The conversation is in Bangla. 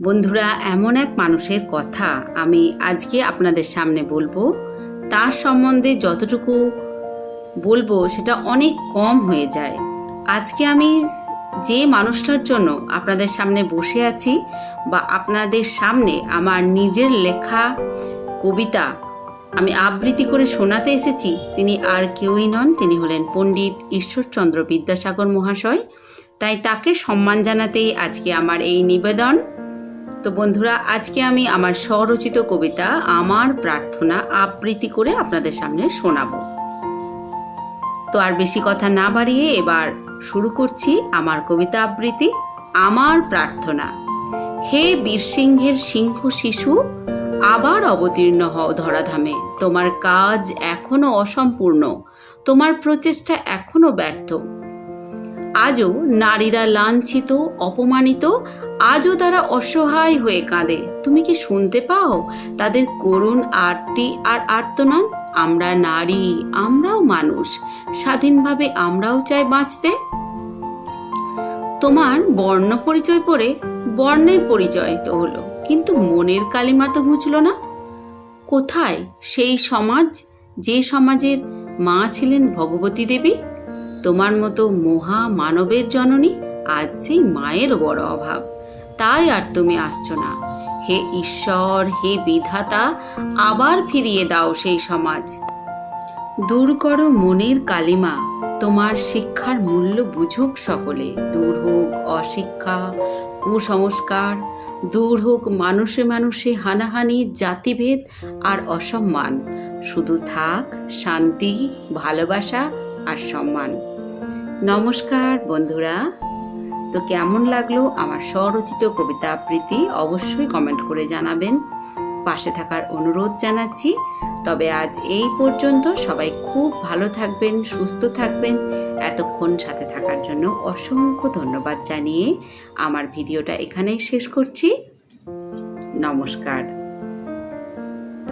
বন্ধুরা, এমন এক মানুষের কথা আমি আজকে আপনাদের সামনে বলবো। তার সম্বন্ধে যতটুকু বলবো সেটা অনেক কম হয়ে যায়। আজকে আমি যে মানুষটার জন্য আপনাদের সামনে বসে আছি বা আপনাদের সামনে আমার নিজের লেখা কবিতা আমি আবৃত্তি করে শোনাতে এসেছি, তিনি আর কেউই নন, তিনি হলেন পণ্ডিত ঈশ্বরচন্দ্র বিদ্যাসাগর মহাশয়। তাই তাকে সম্মান জানাতেই আজকে আমার এই নিবেদন। তো বন্ধুরা, আজকে আমি আমার স্বরচিত কবিতা আমার প্রার্থনা আবৃত্তি করে আপনাদের সামনে শোনাবো। তো আর বেশি কথা না বাড়িয়ে এবার শুরু করছি আমার কবিতা আবৃত্তি। আমার প্রার্থনা। হে বীরসিংহের সিংহ শিশু, আবার অবতীর্ণ হও ধরাধামে। তোমার কাজ এখনো অসম্পূর্ণ, তোমার প্রচেষ্টা এখনো ব্যর্থ। আজও নারীরা লাঞ্ছিত, অপমানিত, আজও তারা অসহায় হয়ে কাঁদে। তুমি কি শুনতে পাও তাদের করুণ আরতি আর আর্তনাদ? আমরা নারী, আমরাও মানুষ, স্বাধীনভাবে আমরাও চাই বাঁচতে। তোমার বর্ণ পরিচয় পড়ে বর্ণের পরিচয় তো হলো, কিন্তু মনের কালিমা তো ঘুচল না। কোথায় সেই সমাজ, যে সমাজের মা ছিলেন ভগবতী দেবী? তোমার মতো মহা মানবের জননী, আজ সেই মায়েরও বড় অভাব। তাই আর তুমি আসছো না। হে ঈশ্বর, হে বিধাতা, আবার ফিরিয়ে দাও সেই সমাজ। দূর করো মনের কালিমা, তোমার শিক্ষার মূল্য বুঝুক সকলে। দূর হোক অশিক্ষা, কুসংস্কার, দূর হোক মানুষে মানুষে হানাহানি, জাতিভেদ আর অসম্মান। শুধু থাক শান্তি, ভালোবাসা আর সম্মান। নমস্কার বন্ধুরা। তো কেমন লাগলো আমার স্বরচিত কবিতা আবৃত্তি অবশ্যই কমেন্ট করে জানাবেন। পাশে থাকার অনুরোধ জানাচ্ছি। তবে আজ এই পর্যন্ত। সবাই খুব ভালো থাকবেন, সুস্থ থাকবেন। এতক্ষণ সাথে থাকার জন্য অসংখ্য ধন্যবাদ জানিয়ে আমার ভিডিওটা এখানেই শেষ করছি। নমস্কার।